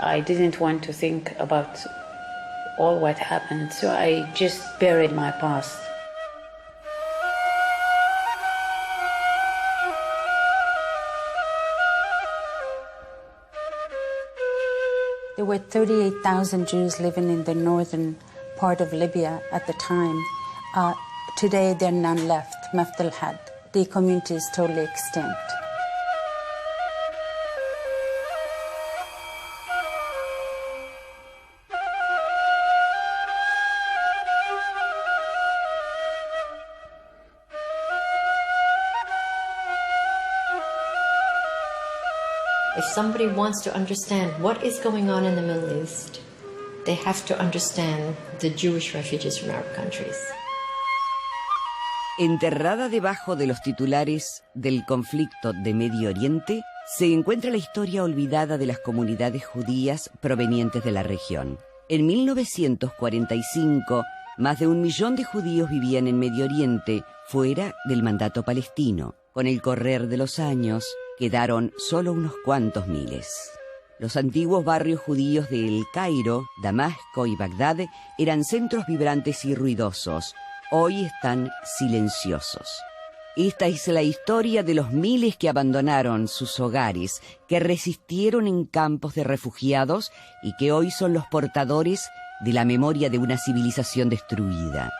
I didn't want to think about all what happened, so I just buried my past. There were 38,000 Jews living in the northern part of Libya at the time. Today, there are none left, Mafdal had. The community is totally extinct. If somebody wants to understand what is going on in the Middle East, they have to understand the Jewish refugees from Arab countries. Enterrada debajo de los titulares del conflicto de Medio Oriente, se encuentra la historia olvidada de las comunidades judías provenientes de la región. En 1945, más de 1 millón de judíos vivían en Medio Oriente, fuera del mandato palestino. Con el correr de los años, quedaron solo unos cuantos miles. Los antiguos barrios judíos de El Cairo, Damasco y Bagdad eran centros vibrantes y ruidosos. Hoy están silenciosos. Esta es la historia de los miles que abandonaron sus hogares, que resistieron en campos de refugiados y que hoy son los portadores de la memoria de una civilización destruida.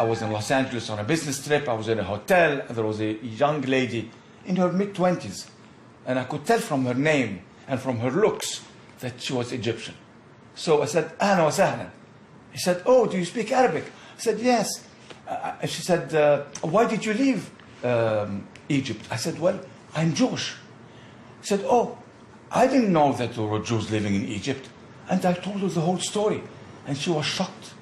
I was in Los Angeles on a business trip. I was in a hotel, and there was a young lady in her mid-20s, and I could tell from her name and from her looks that she was Egyptian. So I said, "Ahlan wa sahlan." He said, "Oh, do you speak Arabic?" I said, "Yes." She said, "Why did you leave Egypt?" I said, "Well, I'm Jewish." He said, "Oh, I didn't know that there were Jews living in Egypt." And I told her the whole story, and she was shocked.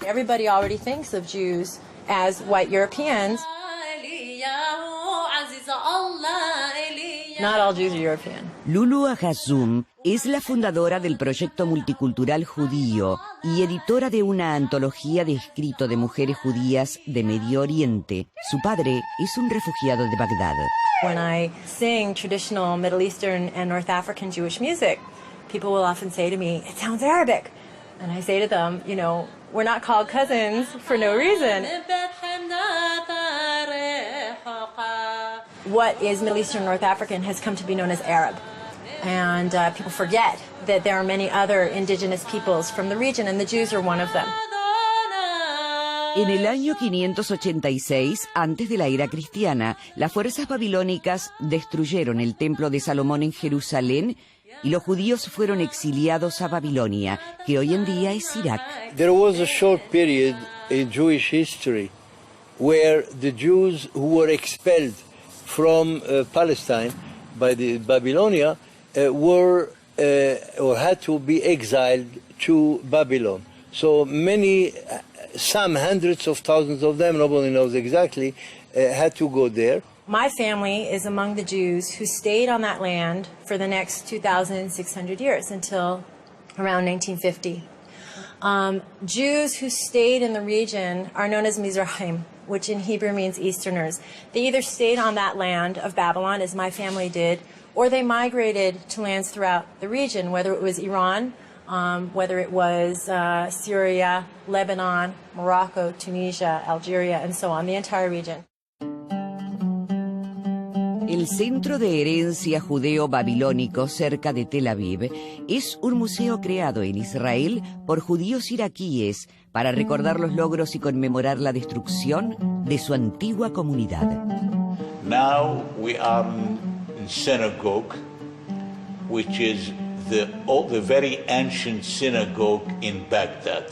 Everybody already thinks of Jews as white Europeans. Not all Jews are European. Lulu Aghazoum es la fundadora del proyecto multicultural judío y editora de una antología de escrito de mujeres judías de Medio Oriente. Su padre es un refugiado de Bagdad. When I sing traditional Middle Eastern and North African Jewish music, people will often say to me, "It sounds Arabic." And I say to them, you know, we're not called cousins for no reason. What is Middle Eastern North African has come to be known as Arab. And people forget that there are many other indigenous peoples from the region, and the Jews are one of them. En el año 586, antes de la era cristiana, las fuerzas babilónicas destruyeron el templo de Salomón en Jerusalén y los judíos fueron exiliados a Babilonia, que hoy en día es Irak. There was a short period in Jewish history where the Jews who were expelled from Palestine by the Babylonia were or had to be exiled to Babylon. So many, some hundreds of thousands of them, nobody knows exactly, had to go there. My family is among the Jews who stayed on that land for the next 2,600 years until around 1950. Jews who stayed in the region are known as Mizrahim, which in Hebrew means Easterners. They either stayed on that land of Babylon, as my family did, or they migrated to lands throughout the region, whether it was Iran, whether it was Syria, Lebanon, Morocco, Tunisia, Algeria, and so on, the entire region. El Centro de Herencia Judeo-Babilónico cerca de Tel Aviv es un museo creado en Israel por judíos iraquíes para recordar los logros y conmemorar la destrucción de su antigua comunidad. Now we are in synagogue, which is the very ancient synagogue in Baghdad.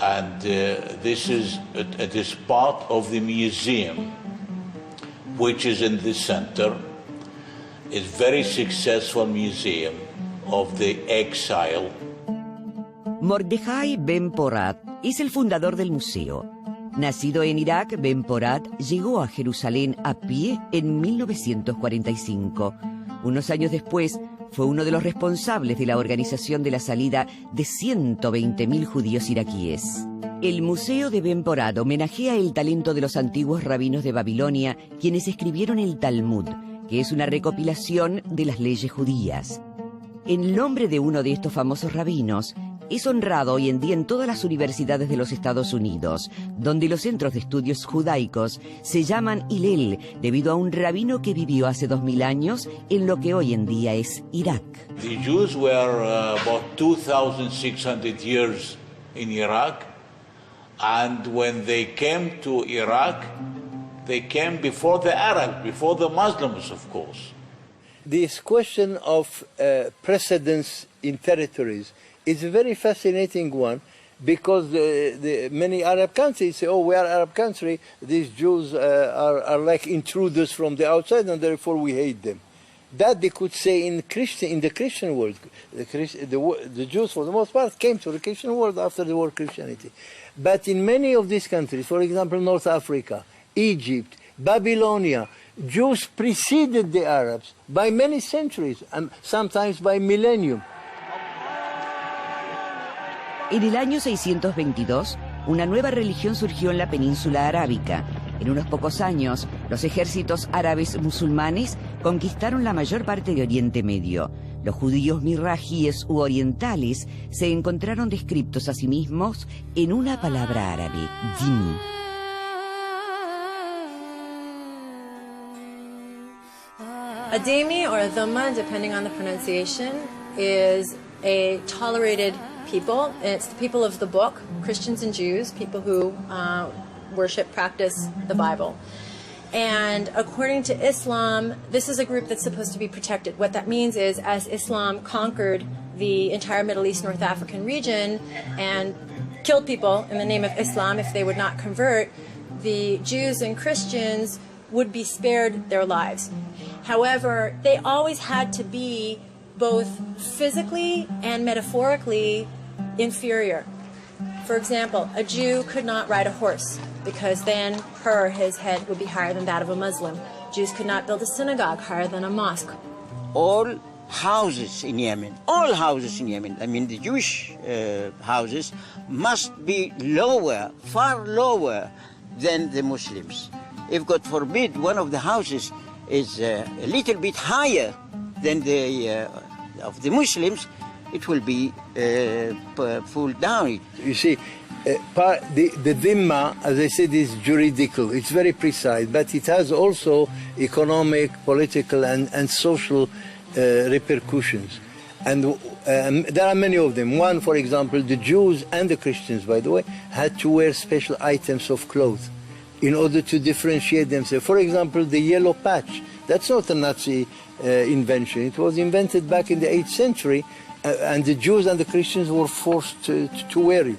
And this is part of the museum, which is in the center. It's a very successful museum of the exile. Mordejai Ben Porat es el fundador del museo. Nacido en Irak, Ben Porat llegó a Jerusalén a pie en 1945. Unos años después, fue uno de los responsables de la organización de la salida de 120.000 judíos iraquíes. El Museo de Ben Porat homenajea el talento de los antiguos rabinos de Babilonia, quienes escribieron el Talmud, que es una recopilación de las leyes judías. El nombre de uno de estos famosos rabinos es honrado hoy en día en todas las universidades de los Estados Unidos, donde los centros de estudios judaicos se llaman Hillel, debido a un rabino que vivió hace 2000 años en lo que hoy en día es Irak. The Jews were about 2,600 years in Iraq, and when they came to Iraq, they came before the Arabs, before the Muslims, of course. This question of precedence in territories is a very fascinating one, because the many Arab countries say, oh, we are an Arab country, these Jews are like intruders from the outside, and therefore we hate them. That they could say in the Christian world. The Jews, for the most part, came to the Christian world after the war of Christianity. But in many of these countries, for example, North Africa, Egypt, Babylonia, Jews preceded the Arabs by many centuries, and sometimes by millennium. En el año 622, una nueva religión surgió en la península arábica. En unos pocos años, los ejércitos árabes musulmanes conquistaron la mayor parte de Oriente Medio. Los judíos mirrajíes u orientales se encontraron descriptos a sí mismos en una palabra árabe, din. A dhimmi, or a dhamma, depending on the pronunciation, is a tolerated people. It's the people of the book, Christians and Jews, people who worship, practice the Bible. And according to Islam, this is a group that's supposed to be protected. What that means is, as Islam conquered the entire Middle East, North African region and killed people in the name of Islam if they would not convert, the Jews and Christians would be spared their lives. However, they always had to be both physically and metaphorically inferior. For example, a Jew could not ride a horse because then his head would be higher than that of a Muslim. Jews could not build a synagogue higher than a mosque. All houses in Yemen, I mean the Jewish houses, must be lower, far lower than the Muslims. If, God forbid, one of the houses is a little bit higher than the of the Muslims, it will be pulled down. You see, the dhimma, as I said, is juridical. It's very precise, but it has also economic, political, and social repercussions. And there are many of them. One, for example, the Jews and the Christians, by the way, had to wear special items of clothes in order to differentiate themselves. For example, the yellow patch. That's not a Nazi invention. It was invented back in the 8th century, and the Jews and the Christians were forced to wear it.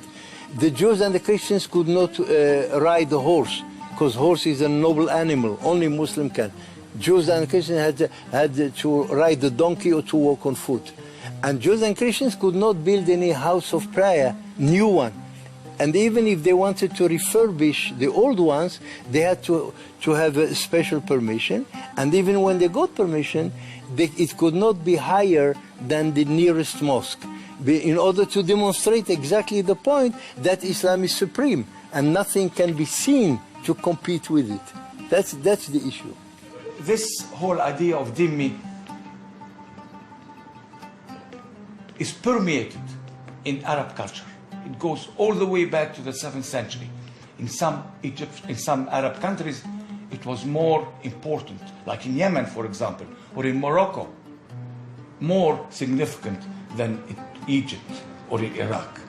The Jews and the Christians could not ride the horse, because horse is a noble animal. Only Muslim can. Jews and Christians had to ride the donkey or to walk on foot. And Jews and Christians could not build any house of prayer, new one. And even if they wanted to refurbish the old ones, they had to have a special permission. And even when they got permission, it could not be higher than the nearest mosque, in order to demonstrate exactly the point that Islam is supreme and nothing can be seen to compete with it. That's the issue. This whole idea of dhimmi is permeated in Arab culture. It goes all the way back to the 7th century. In some Arab countries, it was more important, like in Yemen, for example, or in Morocco, more significant than in Egypt or in Iraq.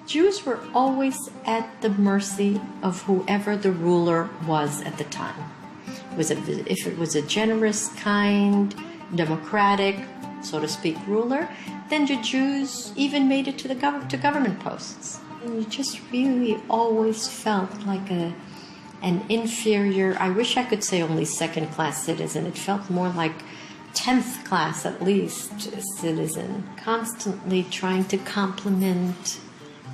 Jews were always at the mercy of whoever the ruler was at the time. If it was a generous, kind, democratic, so to speak, ruler, then the Jews even made it to government posts. And you just really always felt like an inferior, I wish I could say only second-class citizen. It felt more like 10th class, at least, citizen, constantly trying to compliment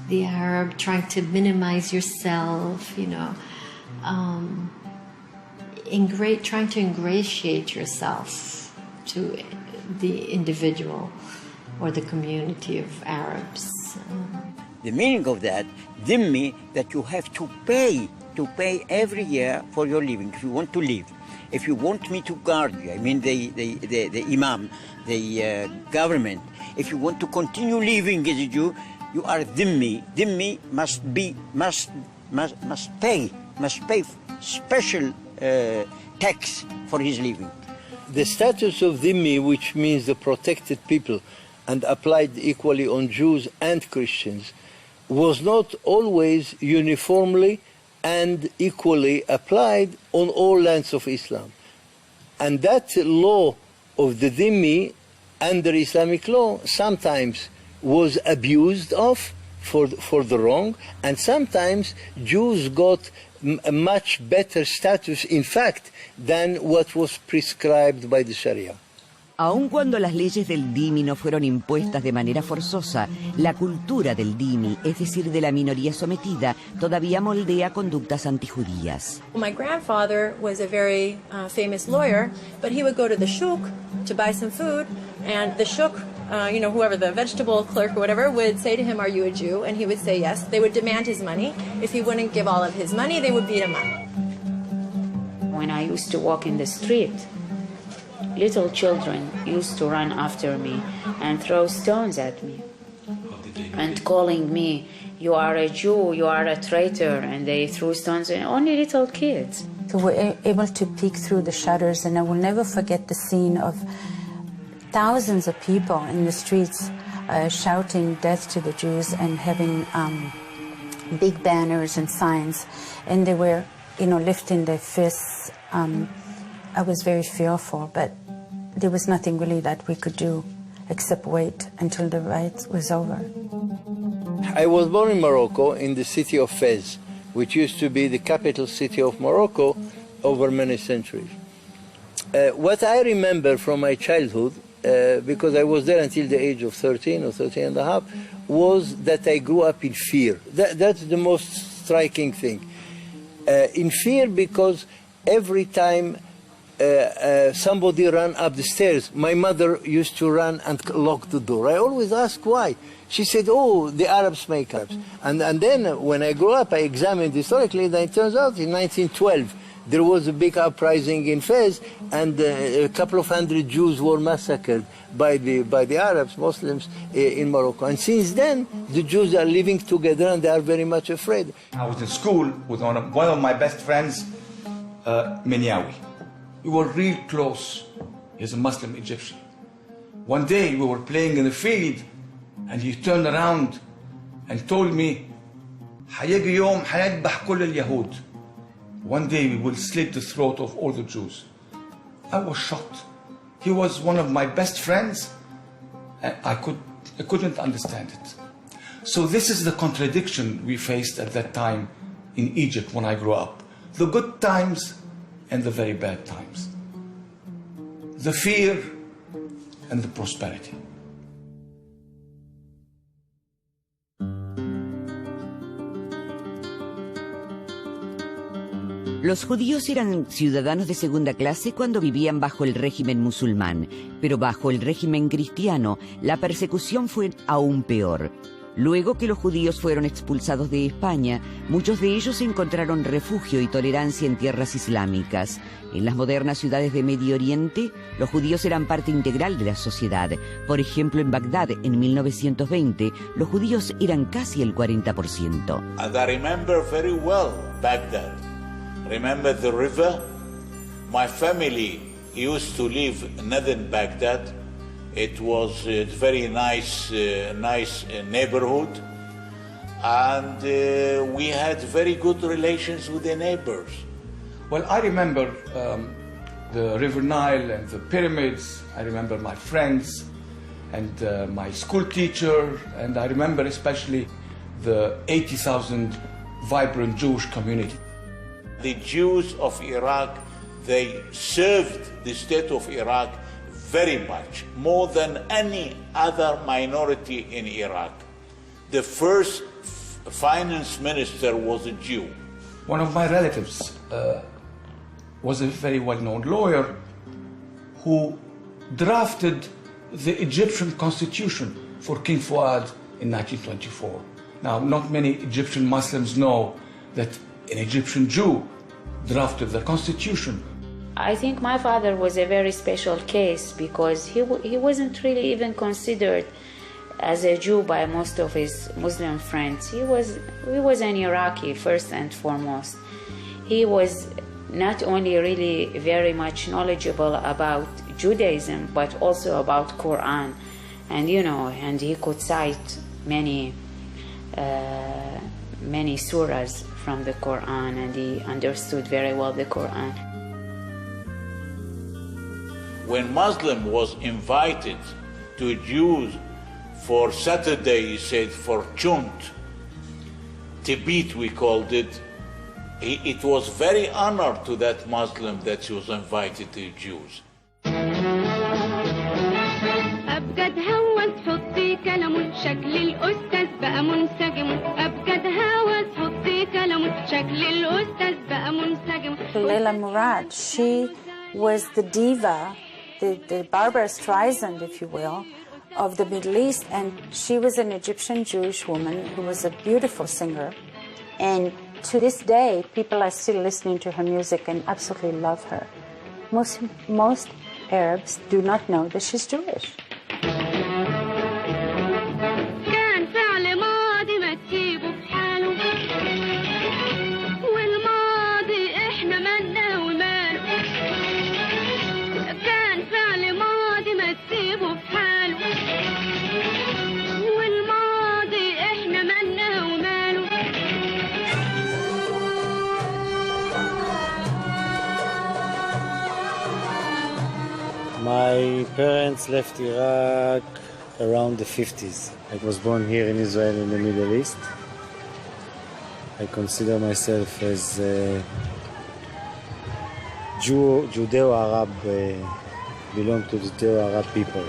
the Arab, trying to minimize yourself, trying to ingratiate yourself to the individual or the community of Arabs. The meaning of that, dhimmi, that you have to pay every year for your living if you want to live. If you want me to guard you, I mean the imam, the government, if you want to continue living as a Jew, you are dhimmi. Dhimmi must pay special tax for his living. The status of dhimmi, which means the protected people, and applied equally on Jews and Christians, was not always uniformly and equally applied on all lands of Islam. And that law of the dhimmi under Islamic law sometimes was abused of for the wrong, and sometimes Jews got a much better status, in fact, than what was prescribed by the Sharia. Aun cuando las leyes del dhimmi no fueron impuestas de manera forzosa, la cultura del dhimmi, es decir, de la minoría sometida, todavía moldea conductas antijudías. My grandfather was a very famous lawyer, but he would go to the shuk to buy some food, and the shuk, whoever, the vegetable clerk or whatever, would say to him, "Are you a Jew?" And he would say yes. They would demand his money. If he wouldn't give all of his money, they would beat him up. When I used to walk in the street, little children used to run after me and throw stones at me and calling me, "You are a Jew, you are a traitor," and they threw stones at only little kids. So we're able to peek through the shutters, and I will never forget the scene of thousands of people in the streets shouting death to the Jews and having big banners and signs, and they were, lifting their fists. I was very fearful, but there was nothing really that we could do except wait until the riot was over. I was born in Morocco, in the city of Fez, which used to be the capital city of Morocco over many centuries. What I remember from my childhood, because I was there until the age of 13 or 13 and a half, was that I grew up in fear. That's the most striking thing. In fear because every time somebody ran up the stairs, my mother used to run and lock the door. I always asked why. She said, "Oh, the Arabs make Arabs." And then when I grew up, I examined historically, and it turns out in 1912, there was a big uprising in Fez, and a couple of hundred Jews were massacred by the Arabs, Muslims, in Morocco. And since then, the Jews are living together, and they are very much afraid. I was in school with one of my best friends, Minyawi. We were real close. He's a Muslim Egyptian. One day we were playing in the field, and he turned around and told me, "حيجي يوم حنذبح كل اليهود." One day we will slit the throat of all the Jews. I was shocked. He was one of my best friends, and I couldn't understand it. So this is the contradiction we faced at that time in Egypt when I grew up. The good times and the very bad times. The fear and the prosperity. Los judíos eran ciudadanos de segunda clase cuando vivían bajo el régimen musulmán, pero bajo el régimen cristiano la persecución fue aún peor. Luego que los judíos fueron expulsados de España, muchos de ellos encontraron refugio y tolerancia en tierras islámicas. En las modernas ciudades de Medio Oriente, los judíos eran parte integral de la sociedad. Por ejemplo, en Bagdad, en 1920, los judíos eran casi el 40%. And I remember very well Baghdad. Remember the river My family used to live in northern Baghdad. It was a very nice neighborhood, and we had very good relations with the neighbors. Well, I remember the River Nile and the pyramids. I remember my friends and my school teacher, and I remember especially the 80,000 vibrant Jewish community. The Jews of Iraq, they served the state of Iraq very much, more than any other minority in Iraq. The first finance minister was a Jew. One of my relatives was a very well-known lawyer who drafted the Egyptian constitution for King Fuad in 1924. Now, not many Egyptian Muslims know that an Egyptian Jew drafted the constitution. I think my father was a very special case because he wasn't really even considered as a Jew by most of his Muslim friends. He was an Iraqi first and foremost. He was not only really very much knowledgeable about Judaism, but also about Quran, and he could cite many surahs from the Quran, and he understood very well the Quran. When Muslim was invited to Jews for Saturday, he said, for Chunt, Tibet we called it, it was very honored to that Muslim that he was invited to Jews. أبجد هوس حطي كلام شكل الأستاذ بقى منسجم أبجد هوس حطي كلام شكل الأستاذ بقى منسجم. Leila Murad, she was the diva, the Barbara Streisand, if you will, of the Middle East, and she was an Egyptian Jewish woman who was a beautiful singer, and to this day people are still listening to her music and absolutely love her. Most Arabs do not know that she's Jewish. كان فعل ماضي ما تسيبه في حاله والماضي احنا مالنا وماله كان فعل ماضي ما تسيبه في حاله والماضي احنا مالنا وماله. My parents left Iraq around the 50s. I was born here in Israel in the Middle East. I consider myself as a Judeo-Arab, belong to the Judeo-Arab people.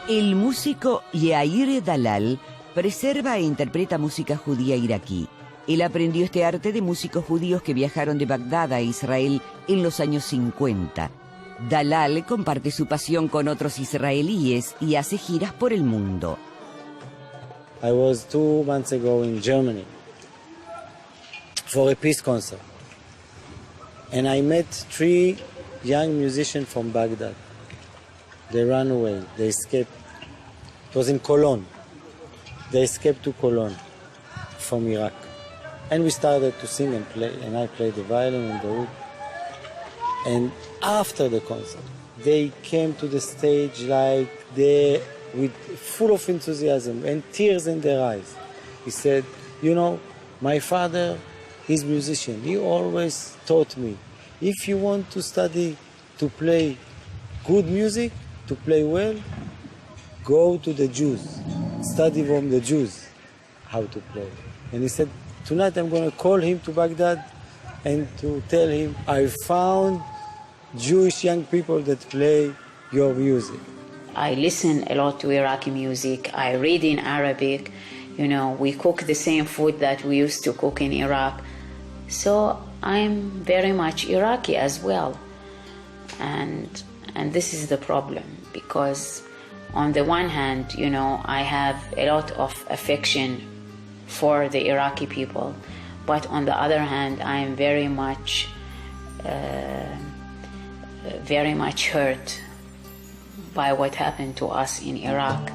El músico Yair Dalal preserva e interpreta música judía iraquí. Él aprendió este arte de músicos judíos que viajaron de Bagdad a Israel en los años 50. Dalal comparte su pasión con otros israelíes y hace giras por el mundo. I was 2 months ago in Germany for a peace concert. And I met 3 young musicians from Baghdad. They ran away, they escaped. It was in Cologne. They escaped to Cologne from Iraq. And we started to sing and play, and I played the violin and the oud. And after the concert, they came to the stage like they, with full of enthusiasm and tears in their eyes. He said, my father is a musician. He always taught me, if you want to study to play good music, to play well, go to the Jews, study from the Jews how to play. And he said, tonight I'm going to call him to Baghdad and to tell him I found Jewish young people that play your music. I listen a lot to Iraqi music. I read in Arabic. We cook the same food that we used to cook in Iraq. So I'm very much Iraqi as well. And this is the problem, because on the one hand, I have a lot of affection for the Iraqi people, but on the other hand, I am very much hurt by what happened to us in Iraq.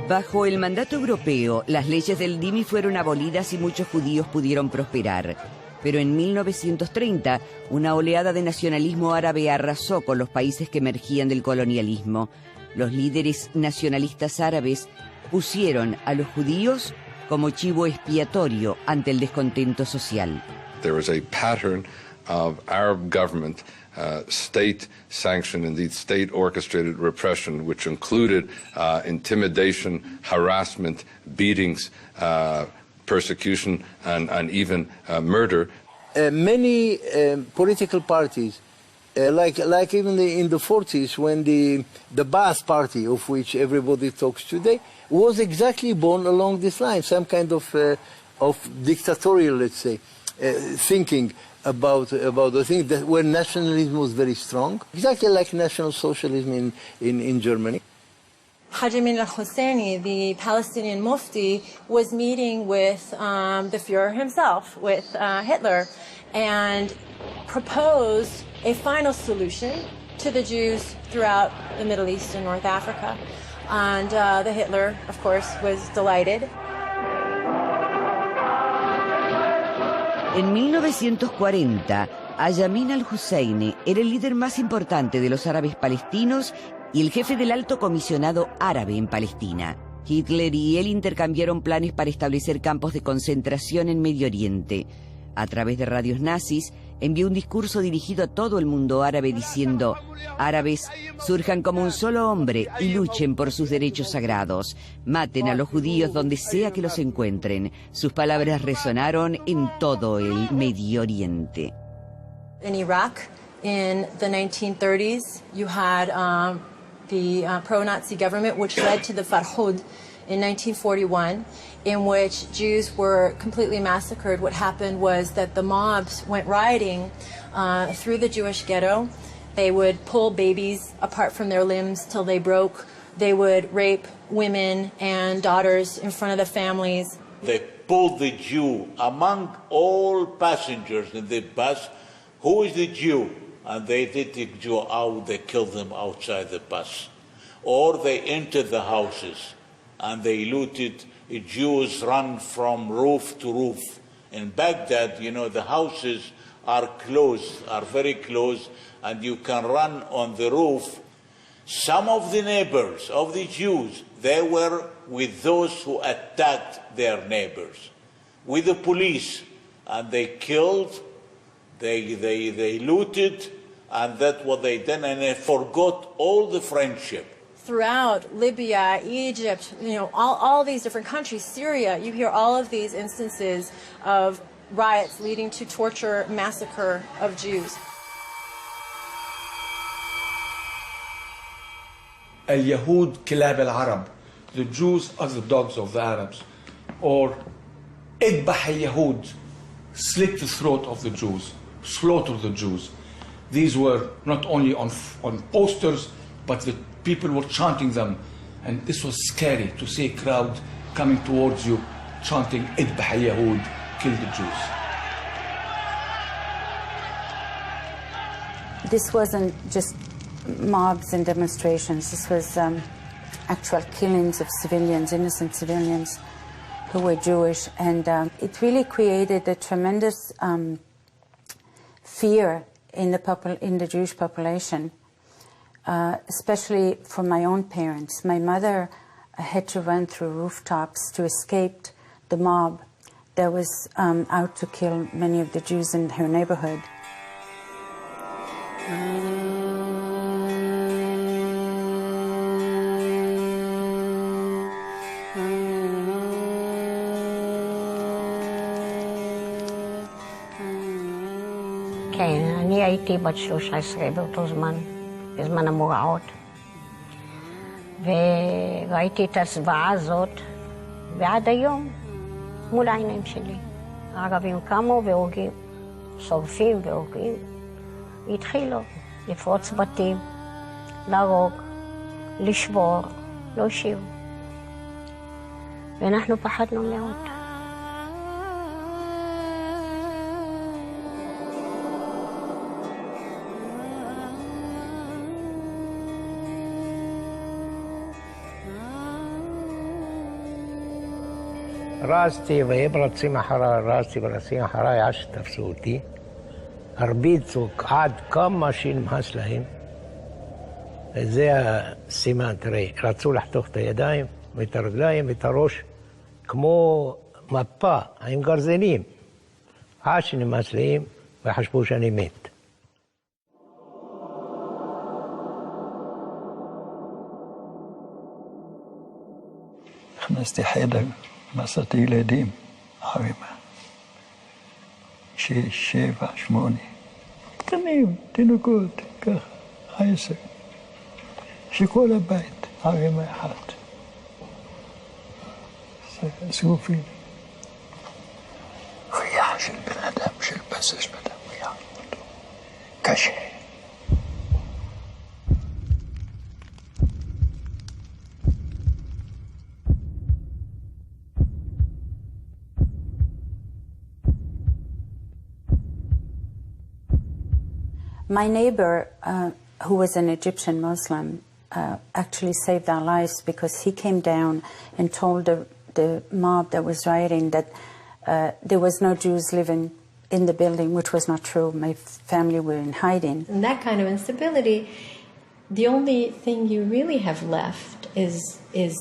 Bajo el mandato europeo, las leyes del dhimmi fueron abolidas y muchos judíos pudieron prosperar. Pero en 1930, una oleada de nacionalismo árabe arrasó con los países que emergían del colonialismo. Los líderes nacionalistas árabes pusieron a los judíos como chivo expiatorio ante el descontento social. There was a pattern of Arab government, state-sanctioned, indeed state-orchestrated repression, which included intimidation, harassment, beatings, persecution, and even murder. Many political parties, like even in the 40s, when the Ba'ath Party, of which everybody talks today, was exactly born along this line, some kind of dictatorial, let's say, thinking about the thing that where nationalism was very strong, exactly like National Socialism in Germany. Haji Amin al-Husseini, the Palestinian Mufti, was meeting with the Fuhrer himself, with Hitler, and proposed a final solution to the Jews throughout the Middle East and North Africa. And the Hitler, of course, was delighted. En 1940, Ayamin al-Husseini era el líder más importante de los árabes palestinos y el jefe del alto comisionado árabe en Palestina. Hitler y él intercambiaron planes para establecer campos de concentración en Medio Oriente. A través de radios nazis, envió un discurso dirigido a todo el mundo árabe diciendo: árabes, surjan como un solo hombre y luchen por sus derechos sagrados. Maten a los judíos donde sea que los encuentren. Sus palabras resonaron en todo el Medio Oriente. In Iraq, in the 1930s, you had the pro-Nazi government, which led to the Farhud in 1941, in which Jews were completely massacred. What happened was that the mobs went rioting through the Jewish ghetto. They would pull babies apart from their limbs till they broke. They would rape women and daughters in front of the families. They pulled the Jew among all passengers in the bus. Who is the Jew? And they did the Jew out, they killed them outside the bus. Or they entered the houses and they looted. Jews run from roof to roof. In Baghdad, you know, the houses are closed, are very close, and you can run on the roof. Some of the neighbors of the Jews, they were with those who attacked their neighbors, with the police, and they killed, they looted, and that's what they did, and they forgot all the friendship. Throughout Libya, Egypt, you know, all these different countries, Syria, you hear all of these instances of riots leading to torture, massacre of Jews. اليهود كلاب العرب. The Jews are the dogs of the Arabs. Or اذبح اليهود. Slit the throat of the Jews. Slaughter the Jews. These were not only on posters, but the people were chanting them. And this was scary to see a crowd coming towards you chanting اذبح اليهود, kill the Jews. This wasn't just mobs and demonstrations. This was actual killings of civilians, innocent civilians who were Jewish. And it really created a tremendous fear in the Jewish population, especially for my own parents. My mother had to run through rooftops to escape the mob that was out to kill many of the Jews in her neighborhood. כן, אני הייתי בת 13 באותו זמן, בזמן המוראות, וראיתי את הזוועה הזאת, ועד היום, מול העיניים שלי. הערבים קמו והורגים, שורפים והורגים, והתחילו לפרוץ בתים, להרוג, לשבור, לא השאירו. ואנחנו פחדנו מאוד. راستی و یبرد سیما حرای راستی و رسیما حرای عشت تفسوتی הרביצו עד כמה שנמאס להם. זה הסימן, תראה, רצו לחתוך את הידיים ואת הרגליים ואת הראש כמו מפה עם גרזנים, עד שנמאס להם וחשבו שאני מת. נכנסתי חדר, מצאתי ילדים, אחרים. 6, 7, 8, קטנים, תינוקות, ככה, 10, שכל הבית, ערימה אחת. סגופים. חייך של בן אדם, של בסיס בן אדם, חייך. קשה. My neighbor, who was an Egyptian Muslim, actually saved our lives because he came down and told the mob that was rioting that there was no Jews living in the building, which was not true. My family were in hiding. In that kind of instability, the only thing you really have left is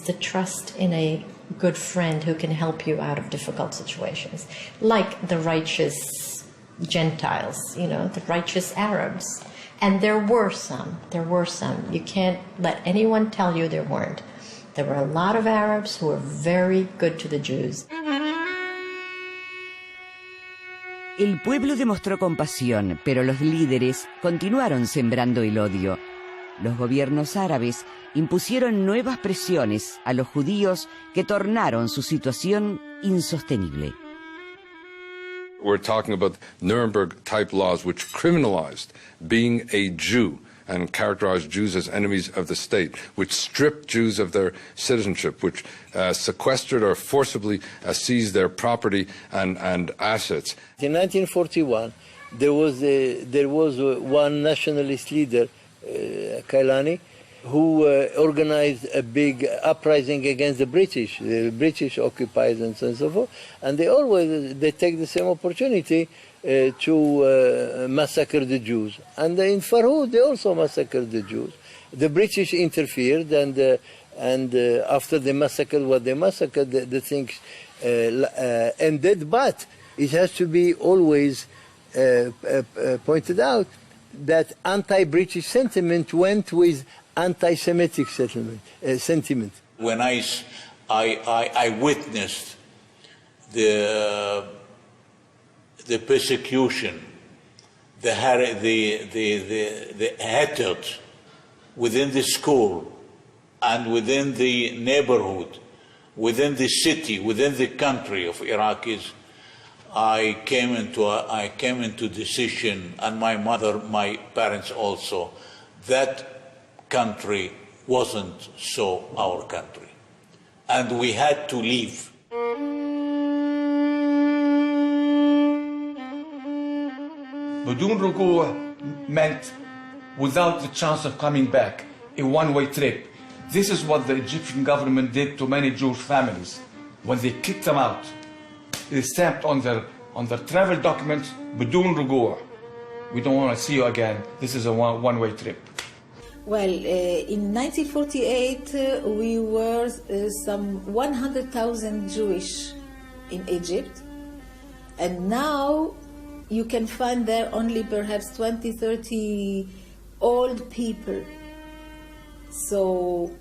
the trust in a good friend who can help you out of difficult situations, like the righteous Gentiles, you know, the righteous Arabs. And there were some. You can't let anyone tell you there weren't. There were a lot of Arabs who were very good to the Jews. El pueblo demostró compasión, pero los líderes continuaron sembrando el odio. Los gobiernos árabes impusieron nuevas presiones a los judíos que tornaron su situación insostenible. We're talking about Nuremberg-type laws which criminalized being a Jew and characterized Jews as enemies of the state, which stripped Jews of their citizenship, which sequestered or forcibly seized their property and assets. In 1941, there was one nationalist leader, Kailani, who organized a big uprising against the British occupiers and so forth, and they take the same opportunity to massacre the Jews. And in Farhud, they also massacred the Jews. The British interfered, and after they massacred what they massacred, the things ended. But it has to be always pointed out that anti-British sentiment went with anti-Semitic sentiment. When I witnessed the persecution, the hatred within the school and within the neighborhood, within the city, within the country of Iraqis, I came into decision, and my mother, my parents also, that country wasn't so our country, and we had to leave. بدون رجوع meant without the chance of coming back, a one-way trip. This is what the Egyptian government did to many Jewish families. When they kicked them out, they stamped on their travel documents, بدون رجوع. We don't want to see you again. This is a one-way trip. Well, in 1948, we were some 100,000 Jewish in Egypt, and now you can find there only perhaps 20, 30 old people. So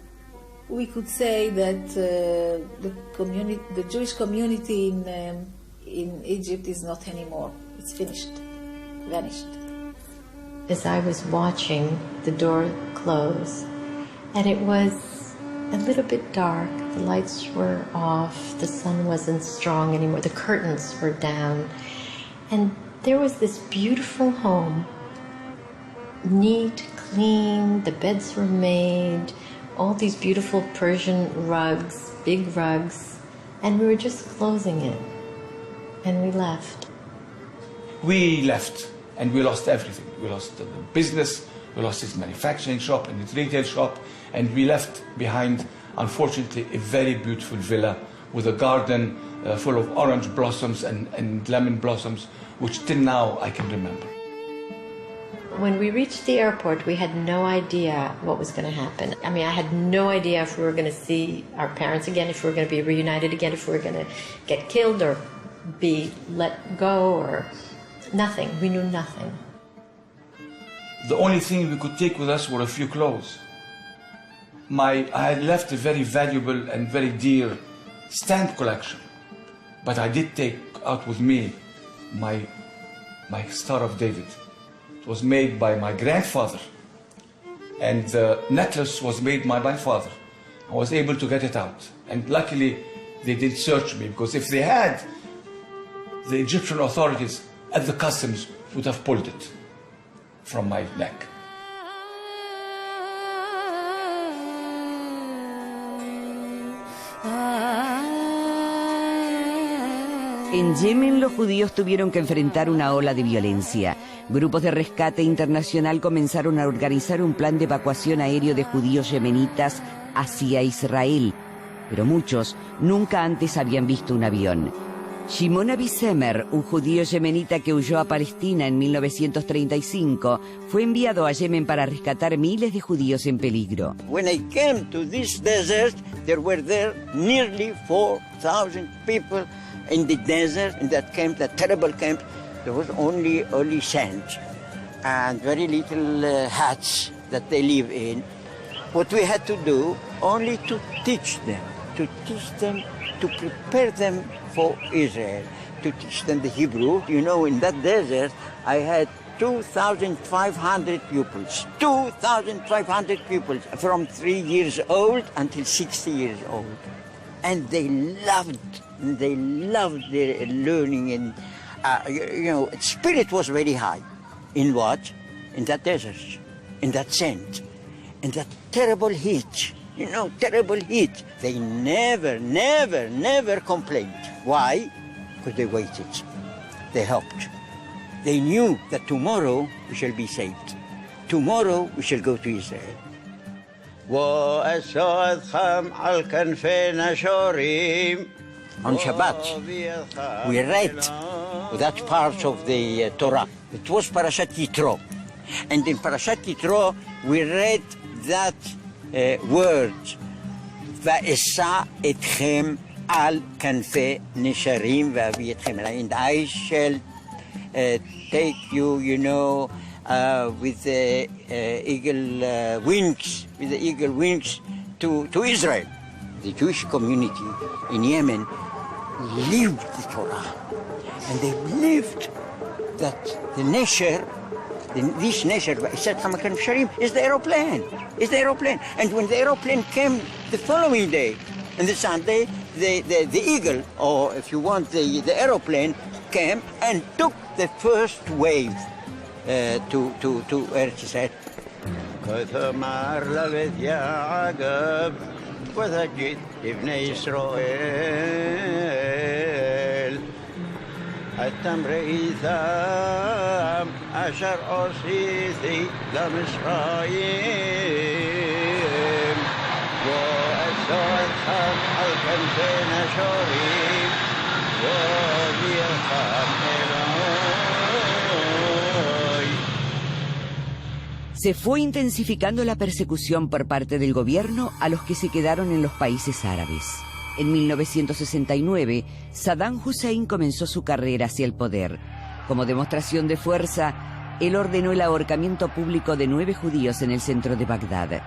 we could say that the Jewish community in Egypt is not anymore. It's finished, vanished. As I was watching the door close, and it was a little bit dark, the lights were off, the sun wasn't strong anymore, the curtains were down, and there was this beautiful home, neat, clean, the beds were made, all these beautiful Persian rugs, big rugs, and we were just closing it, and we left. We left, and we lost everything. We lost the business, we lost his manufacturing shop and his retail shop, and we left behind, unfortunately, a very beautiful villa with a garden full of orange blossoms and lemon blossoms, which till now I can remember. When we reached the airport, we had no idea what was going to happen. I mean, I had no idea if we were going to see our parents again, if we were going to be reunited again, if we were going to get killed or be let go, or nothing. We knew nothing. The only thing we could take with us were a few clothes. I had left a very valuable and very dear stamp collection, but I did take out with me my Star of David. It was made by my grandfather, and the necklace was made by my father. I was able to get it out, and luckily they didn't search me, because if they had, the Egyptian authorities at the customs would have pulled it from my neck. En Yemen, los judíos tuvieron que enfrentar una ola de violencia. Grupos de rescate internacional comenzaron a organizar un plan de evacuación aéreo de judíos yemenitas hacia Israel, pero muchos nunca antes habían visto un avión. Shimon Abisemer, un judío yemenita que huyó a Palestina en 1935, fue enviado a Yemen para rescatar miles de judíos en peligro. When I came to this desert, there were nearly 4,000 people in the desert, in that camp, that terrible camp. There was only sand and very little huts that they live in. What we had to do, only to teach them, to prepare them for Israel, to teach them the Hebrew. You know, in that desert, I had 2,500 pupils. 2,500 pupils from 3 years old until 60 years old. And they loved their learning, and spirit was very high. In what? In that desert, in that sand, in that terrible heat. Terrible heat. They never complained. Why? Because they waited. They hoped. They knew that tomorrow we shall be saved. Tomorrow we shall go to Israel. On Shabbat, we read that part of the Torah. It was Parashat Yitro. And in Parashat Yitro, we read that word, Va'esa etchem al kanfe nesharim va'avi etchem. And I shall take you, with the eagle wings, to Israel. The Jewish community in Yemen lived the Torah, and they believed that the Nesher, this Nesher, is the aeroplane. It's the aeroplane. And when the aeroplane came the following day, and the Sunday, the eagle, or if you want, the aeroplane, came and took the first wave to Eretz Yisrael. وثجد ابن إسرائيل التمر إيثام أشر أصيثي لمصرايم وأسود خام الكنفين شوريم وبيخام Se fue intensificando la persecución por parte del gobierno a los que se quedaron en los países árabes. En 1969, Saddam Hussein comenzó su carrera hacia el poder. Como demostración de fuerza, él ordenó el ahorcamiento público de 9 judíos en el centro de Bagdad.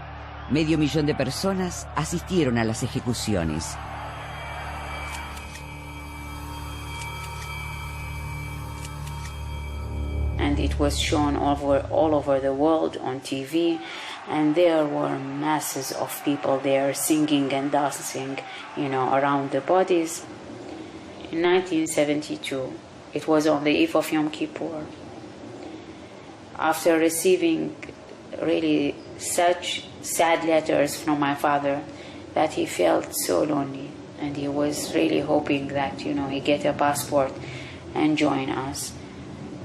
500,000 de personas asistieron a las ejecuciones. And it was shown all over the world on TV, and there were masses of people there singing and dancing, around the bodies. In 1972, it was on the eve of Yom Kippur. After receiving really such sad letters from my father, that he felt so lonely, and he was really hoping that, he get a passport and join us.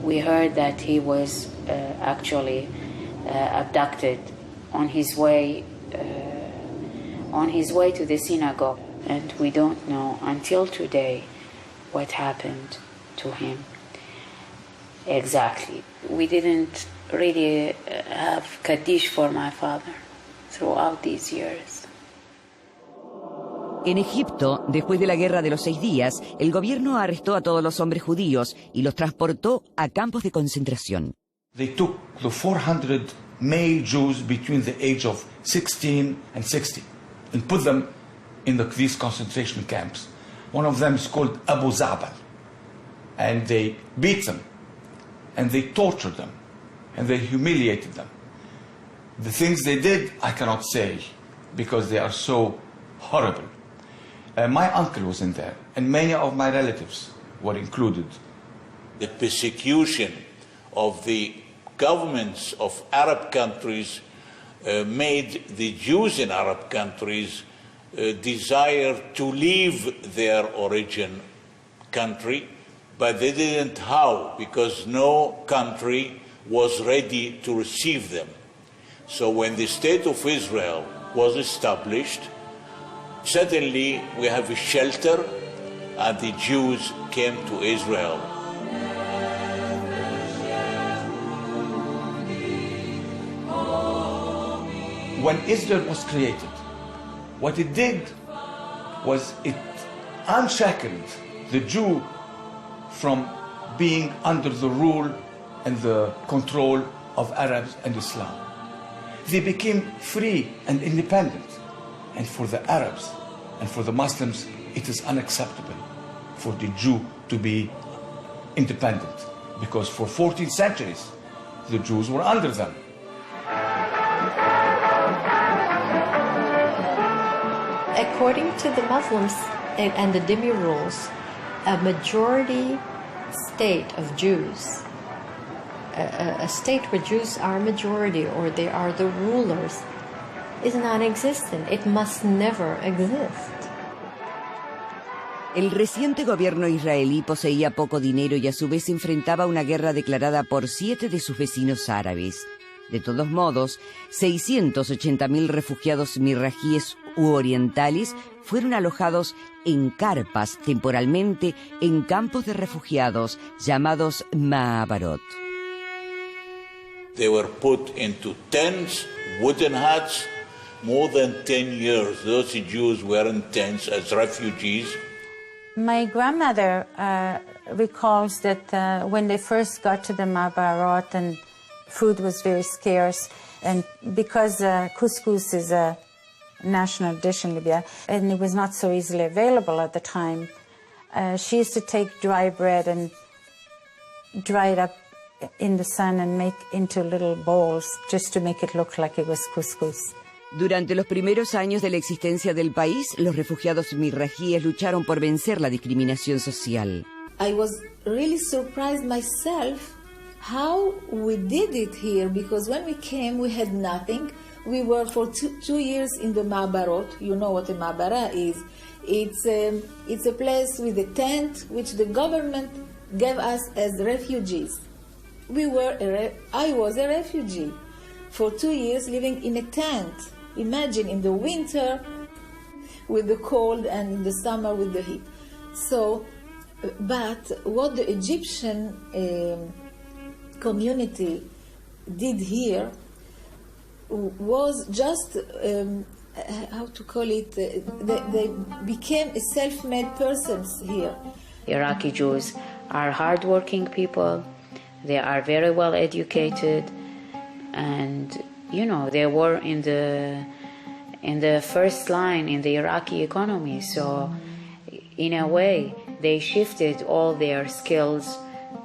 We heard that he was actually abducted on his way to the synagogue. And we don't know until today what happened to him exactly. We didn't really have Kaddish for my father throughout these years. En Egipto, después de la Guerra de los 6 Días, el gobierno arrestó a todos los hombres judíos y los transportó a campos de concentración. They took the 400 male Jews between the age of 16 and 60 and put them in these concentration camps. One of them is called Abu Zabal. And they beat them, and they tortured them, and they humiliated them. The things they did, I cannot say, because they are so horrible. My uncle was in there, and many of my relatives were included. The persecution of the governments of Arab countries made the Jews in Arab countries desire to leave their origin country, but they didn't how, because no country was ready to receive them. So when the State of Israel was established, suddenly we have a shelter, and the Jews came to Israel. When Israel was created, what it did was it unshackled the Jew from being under the rule and the control of Arabs and Islam. They became free and independent. And for the Arabs and for the Muslims, it is unacceptable for the Jew to be independent, because for 14 centuries, the Jews were under them. According to the Muslims and the Dhimmi rules, a majority state of Jews, a state where Jews are a majority or they are the rulers, is non-existent. It must never exist. El reciente gobierno israelí poseía poco dinero y a su vez enfrentaba una guerra declarada por 7 de sus vecinos árabes. De todos modos, 680.000 refugiados mirrajíes u orientales fueron alojados en carpas temporalmente en campos de refugiados llamados Ma'abarot. They were put into tents, wooden huts. More than 10 years, those Jews were in tents as refugees. My grandmother recalls that when they first got to the Ma'abarot and food was very scarce, and because couscous is a national dish in Libya, and it was not so easily available at the time, she used to take dry bread and dry it up in the sun and make into little bowls just to make it look like it was couscous. Durante los primeros años de la existencia del país, los refugiados mirrajíes lucharon por vencer la discriminación social. I was really surprised myself how we did it here, because when we came we had nothing. We were for two years in the Ma'abarot. You know what a Ma'abara is. It's a place with a tent which the government gave us as refugees. I was a refugee for 2 years living in a tent. Imagine in the winter with the cold and in the summer with the heat. So, but what the Egyptian community did here was just, how to call it, they became a self-made persons here. Iraqi Jews are hardworking people. They are very well educated, and you know, they were in the first line in the Iraqi economy. So in a way, they shifted all their skills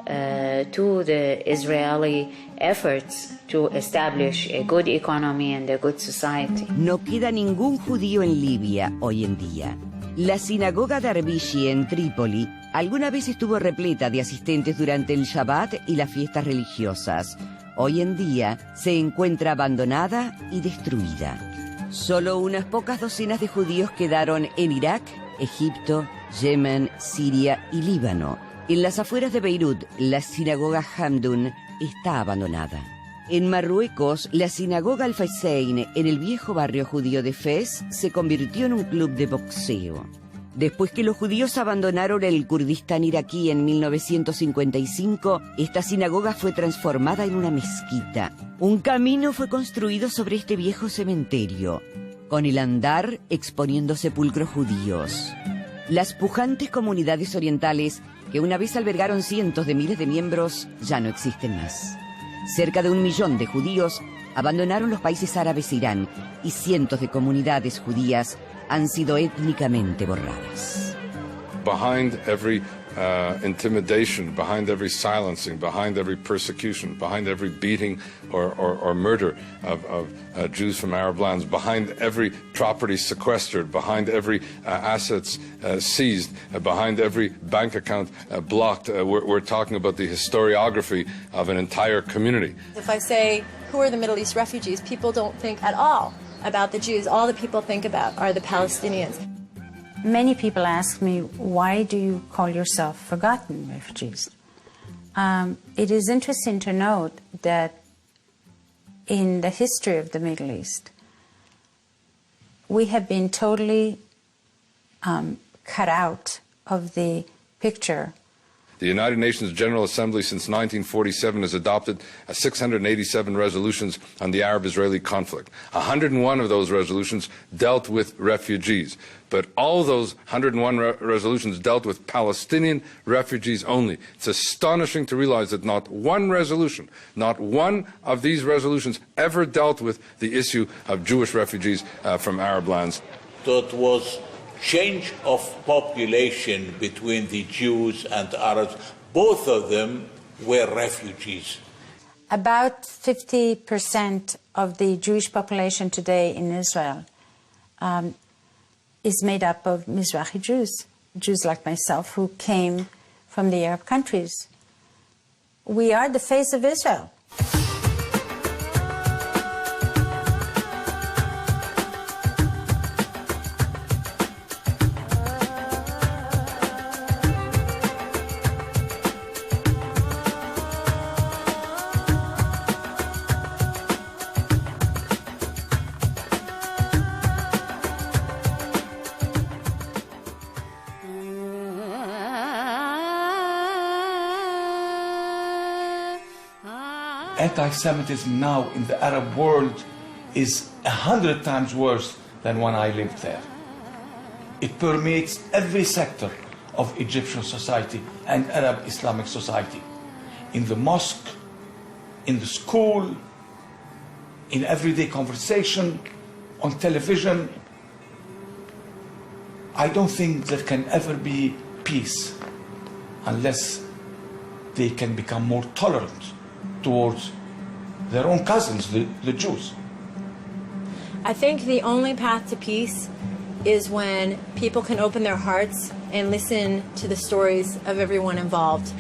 to the Israeli efforts to establish a good economy and a good society. No queda ningún judío en Libia hoy en día. La sinagoga Darbishi en Trípoli alguna vez estuvo repleta de asistentes durante el Shabbat y las fiestas religiosas. Hoy en día se encuentra abandonada y destruida. Solo unas pocas docenas de judíos quedaron en Irak, Egipto, Yemen, Siria y Líbano. En las afueras de Beirut, la sinagoga Hamdun está abandonada. En Marruecos, la sinagoga Al-Faysein en el viejo barrio judío de Fez se convirtió en un club de boxeo. Después que los judíos abandonaron el Kurdistán iraquí en 1955, esta sinagoga fue transformada en una mezquita. Un camino fue construido sobre este viejo cementerio, con el andar exponiendo sepulcros judíos. Las pujantes comunidades orientales, que una vez albergaron cientos de miles de miembros, ya no existen más. Cerca de 1 millón de judíos abandonaron los países árabes e Irán, y cientos de comunidades judías han sido étnicamente borradas. Behind every intimidation, behind every silencing, behind every persecution, behind every beating or murder of Jews from Arab lands, behind every property sequestered, behind every assets seized, behind every bank account blocked, we're talking about the historiography of an entire community. If I say, who are the Middle East refugees, people don't think at all about the Jews. All the people think about are the Palestinians. Many people ask me, why do you call yourself forgotten refugees? It is interesting to note that in the history of the Middle East, we have been totally cut out of the picture. The United Nations General Assembly since 1947 has adopted 687 resolutions on the Arab-Israeli conflict. 101 of those resolutions dealt with refugees. But all those 101 resolutions dealt with Palestinian refugees only. It's astonishing to realize that not one resolution, not one of these resolutions ever dealt with the issue of Jewish refugees from Arab lands. So it was change of population between the Jews and Arabs. Both of them were refugees. About 50% of the Jewish population today in Israel is made up of Mizrahi Jews, Jews like myself who came from the Arab countries. We are the face of Israel. Anti-Semitism now in the Arab world is 100 times worse than when I lived there. It permeates every sector of Egyptian society and Arab Islamic society. In the mosque, in the school, in everyday conversation, on television. I don't think there can ever be peace unless they can become more tolerant towards their own cousins, the Jews. I think the only path to peace is when people can open their hearts and listen to the stories of everyone involved.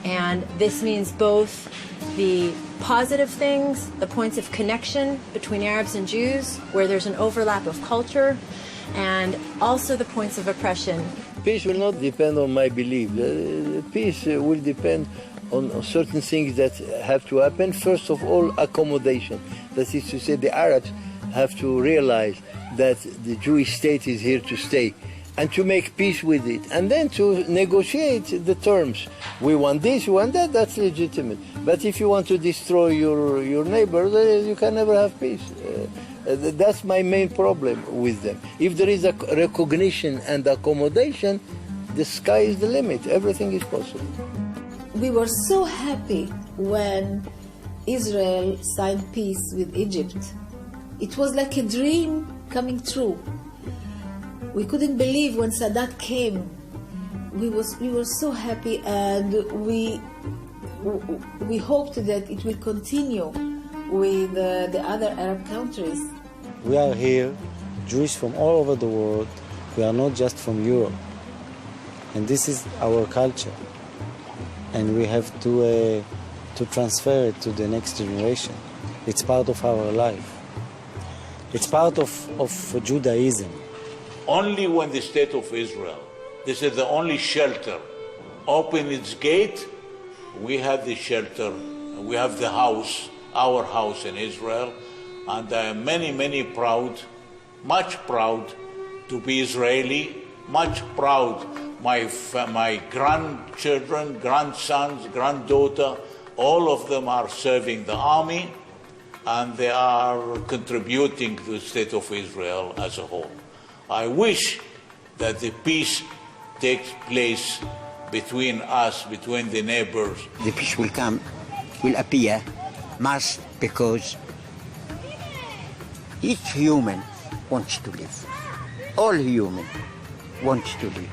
And this means both the positive things, the points of connection between Arabs and Jews, where there's an overlap of culture, and also the points of oppression. Peace will not depend on my belief. Peace will depend on certain things that have to happen. First of all, accommodation. That is to say, the Arabs have to realize that the Jewish state is here to stay and to make peace with it, and then to negotiate the terms. We want this, we want that, that's legitimate. But if you want to destroy your neighbor, you can never have peace. That's my main problem with them. If there is a recognition and accommodation, the sky is the limit. Everything is possible. We were so happy when Israel signed peace with Egypt. It was like a dream coming true. We couldn't believe when Sadat came. We were so happy, and we hoped that it will continue with the other Arab countries. We are here, Jewish from all over the world. We are not just from Europe. And this is our culture. And we have to transfer it to the next generation. It's part of our life. It's part of Judaism. Only when the state of Israel, this is the only shelter, open its gate, we have the shelter, we have the house, our house in Israel, and I am many proud, much proud to be Israeli, much proud my grandchildren, grandsons, granddaughter, all of them are serving the army, and they are contributing to the state of Israel as a whole. I wish that the peace takes place between us, between the neighbors. The peace will come, will appear, must, because each human wants to live. All human wants to live.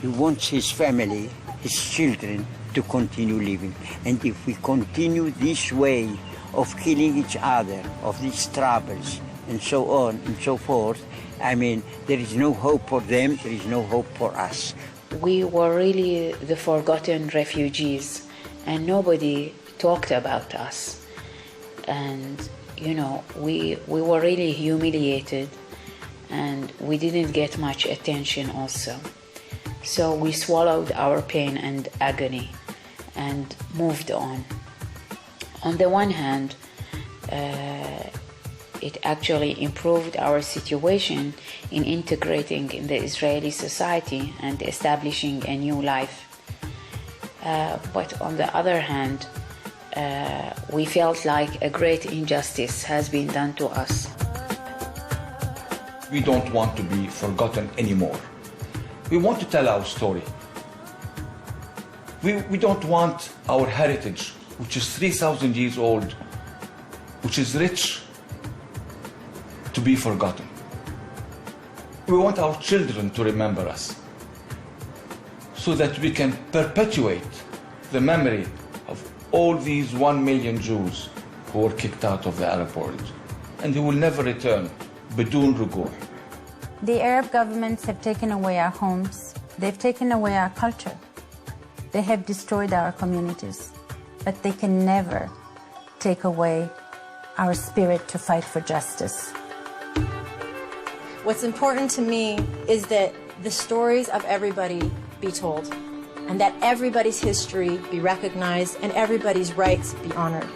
He wants his family, his children to continue living. And if we continue this way of killing each other, of these troubles, and so on and so forth, I mean, there is no hope for them, there is no hope for us. We were really the forgotten refugees, and nobody talked about us. And, you know, we were really humiliated, and we didn't get much attention also. So we swallowed our pain and agony and moved on. On the one hand, it actually improved our situation in integrating in the Israeli society and establishing a new life. But on the other hand, we felt like a great injustice has been done to us. We don't want to be forgotten anymore. We want to tell our story. We don't want our heritage, which is 3,000 years old, which is rich, to be forgotten. We want our children to remember us so that we can perpetuate the memory of all these 1 million Jews who were kicked out of the Arab world and who will never return, بدون رجوع. The Arab governments have taken away our homes. They've taken away our culture. They have destroyed our communities. But they can never take away our spirit to fight for justice. What's important to me is that the stories of everybody be told, and that everybody's history be recognized and everybody's rights be honored.